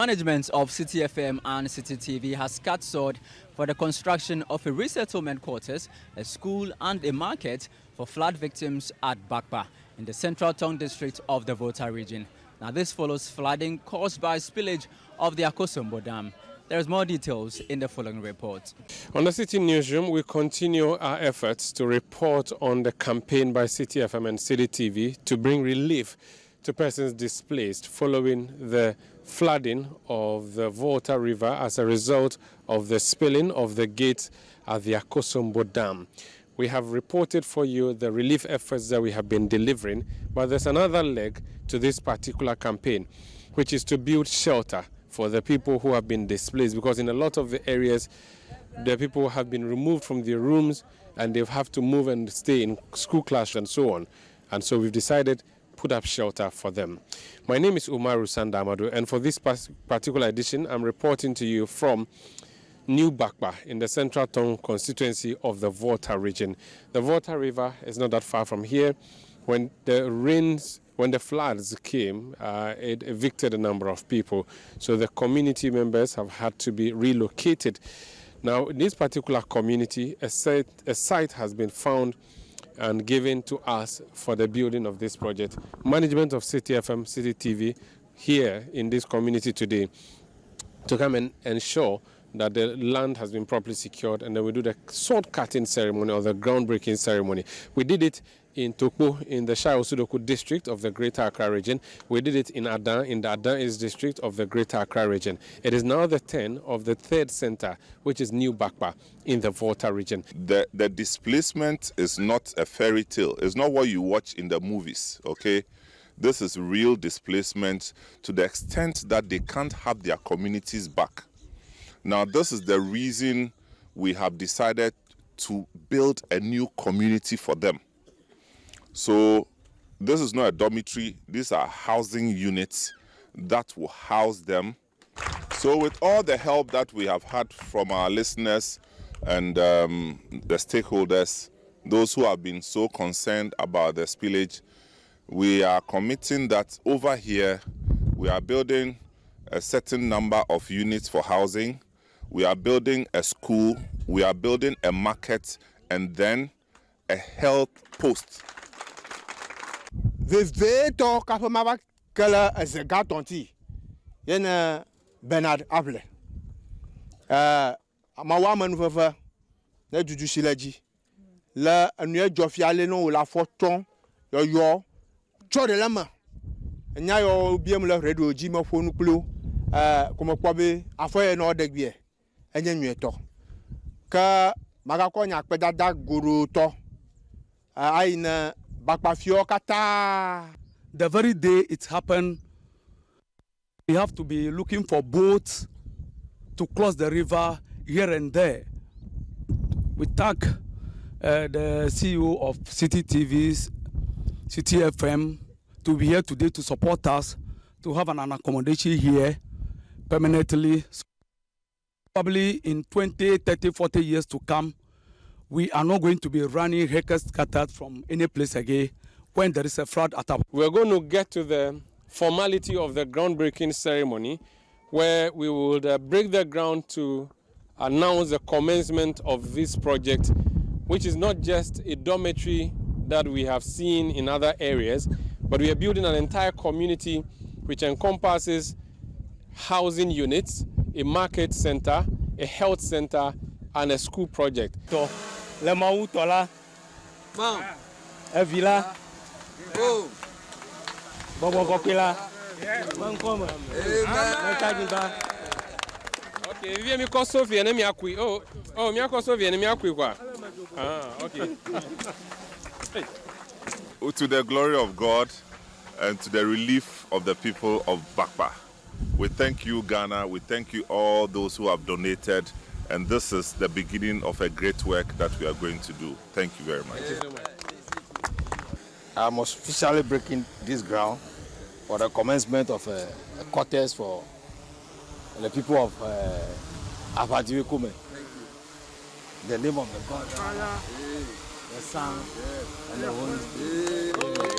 Management of Citi FM and Citi TV has cut sword for the construction of a resettlement quarters, a school and a market for flood victims at BRRI in the central town district of the Volta region. Now this follows flooding caused by spillage of the Akosombo Dam. There is more details in the following report. On the Citi Newsroom, we continue our efforts to report on the campaign by Citi FM and Citi TV to bring relief to persons displaced following the flooding of the Volta River as a result of the spilling of the gates at the Akosombo Dam. We have reported for you the relief efforts that we have been delivering, but there's another leg to this particular campaign, which is to build shelter for the people who have been displaced, because in a lot of the areas, the people have been removed from their rooms and they have to move and stay in school class and so on. And so we've decided put up shelter for them. My name is Umaru Sandamadu, and for this particular edition, I'm reporting to you from New BRRI in the Central Town constituency of the Volta region. The Volta River is not that far from here. When the floods came, it evicted a number of people. So the community members have had to be relocated. Now, in this particular community, a site has been found and given to us for the building of this project. Management of Citi FM, Citi TV here in this community today to come and ensure that the land has been properly secured, and then we do the sword cutting ceremony or the groundbreaking ceremony. We did it in Tokpo in the Shai Osudoku district of the Greater Accra region. We did it in Adan in the Adan East district of the Greater Accra region. It is now the turn of the third center, which is New BRRI in the Volta region. The displacement is not a fairy tale. It's not what you watch in the movies, okay? This is real displacement to the extent that they can't have their communities back. Now, this is the reason we have decided to build a new community for them. So this is not a dormitory. These are housing units that will house them. So with all the help that we have had from our listeners and the stakeholders, those who have been so concerned about the spillage, we are committing that over here we are building a certain number of units for housing. We are building a school, we are building a market, and then a health post. Veveto kapamava kala azagatonti yena Bernard Apple. Amawaman vava na dudu silaji. La anu jofiale no la foton yo chode lama. Nya yo biem la radio ji ma fonu klo kuma kwabe afoye no degbe. The very day it happened, we have to be looking for boats to cross the river here and there. We thank the CEO of Citi TV's, Citi FM, to be here today to support us, to have an accommodation here permanently. Probably in 20, 30, 40 years to come, we are not going to be running hackers scattered from any place again when there is a flood attack. We're going to get to the formality of the groundbreaking ceremony, where we will break the ground to announce the commencement of this project, which is not just a dormitory that we have seen in other areas, but we are building an entire community which encompasses housing units, a market center, a health center, and a school project. Le Mautola, Evila, Bobo Gokila, okay, we are Sophie and Miakui. Oh, Miako Sophie and Miakui. Okay. To the glory of God and to the relief of the people of BRRI. We thank you, Ghana. We thank you all those who have donated. And this is the beginning of a great work that we are going to do. Thank you very much. I'm officially breaking this ground for the commencement of a quarters for the people of Abadiwe Kume. The name of the God, the Son, and the Holy Spirit.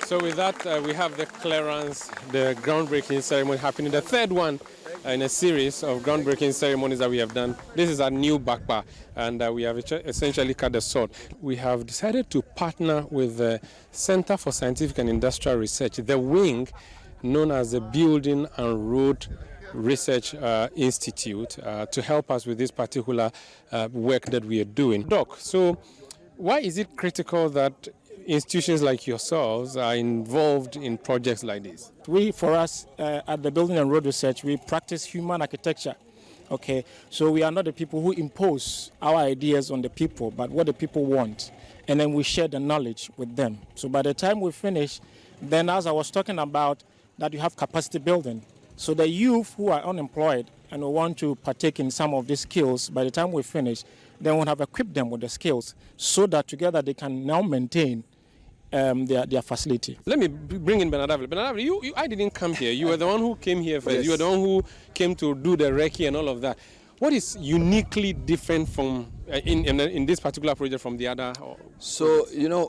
So with that, we have the clearance, the groundbreaking ceremony happening. The third one in a series of groundbreaking ceremonies that we have done. This is our new Bakpa, and we have essentially cut the sod. We have decided to partner with the Center for Scientific and Industrial Research, the wing known as the Building and Road Research Institute, to help us with this particular work that we are doing. Doc, so why is it critical that institutions like yourselves are involved in projects like this? For us, at the Building and Road Research, we practice human architecture. Okay, so we are not the people who impose our ideas on the people, but what the people want. And then we share the knowledge with them. So by the time we finish, then as I was talking about, that you have capacity building. So the youth who are unemployed and who want to partake in some of these skills, by the time we finish, then we'll have equipped them with the skills so that together they can now maintain their facility. Let me bring in Benadavle. Benadavle, I didn't come here. You were the one who came here first. Yes. You were the one who came to do the recce and all of that. What is uniquely different from in this particular project from the other? So, you know,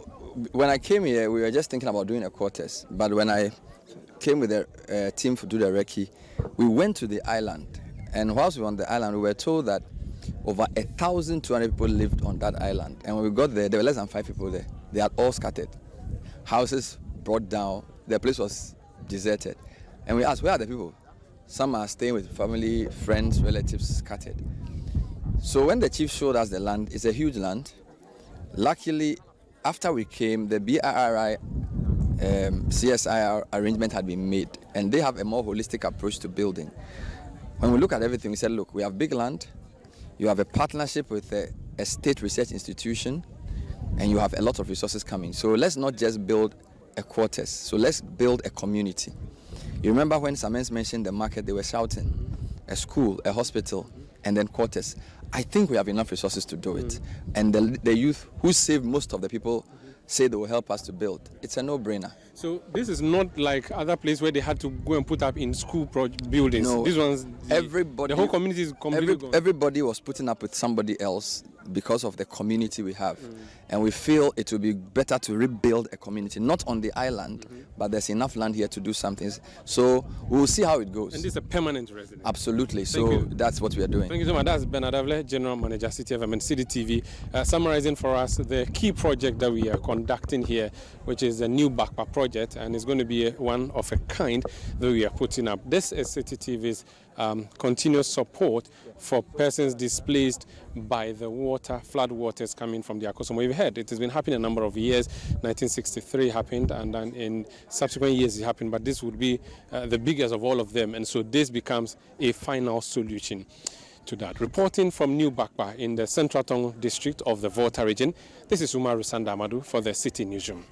when I came here, we were just thinking about doing a quarters. But when I came with a team to do the recce, we went to the island. And whilst we were on the island, we were told that over 1,200 people lived on that island. And when we got there were less than 5 people there. They had all scattered. Houses brought down. The place was deserted. And we asked, where are the people? Some are staying with family, friends, relatives, scattered. So when the chief showed us the land, it's a huge land. Luckily, after we came, the BRRI CSIR arrangement had been made, and they have a more holistic approach to building. When we look at everything, we said, look, we have big land, you have a partnership with a state research institution, and you have a lot of resources coming. So let's not just build a quarters, so let's build a community. You remember when Samens mentioned the market, they were shouting, a school, a hospital, and then quarters. I think we have enough resources to do it. And the youth who saved most of the people say they will help us to build. It's a no-brainer. So this is not like other places where they had to go and put up in school buildings. No, these ones, the whole community is completely gone. Everybody was putting up with somebody else because of the community we have. And we feel it would be better to rebuild a community, not on the island, but there's enough land here to do something. So we'll see how it goes. And this is a permanent residence? Absolutely. So that's what we are doing. Thank you so much. That's Benadavle, General Manager, Citi FM and Citi TV, summarizing for us the key project that we are conducting here, which is the new Bakpa project, and it's going to be one of a kind that we are putting up. This is Citi TV's continuous support for persons displaced by the flood waters coming from the Akosombo. We've heard it has been happening a number of years. 1963 happened, and then in subsequent years it happened, but this would be the biggest of all of them, and so this becomes a final solution to that. Reporting from New Bakpa in the Central Tongue district of the Volta region, this is Umaru Sandamadu for the Citi Newsroom.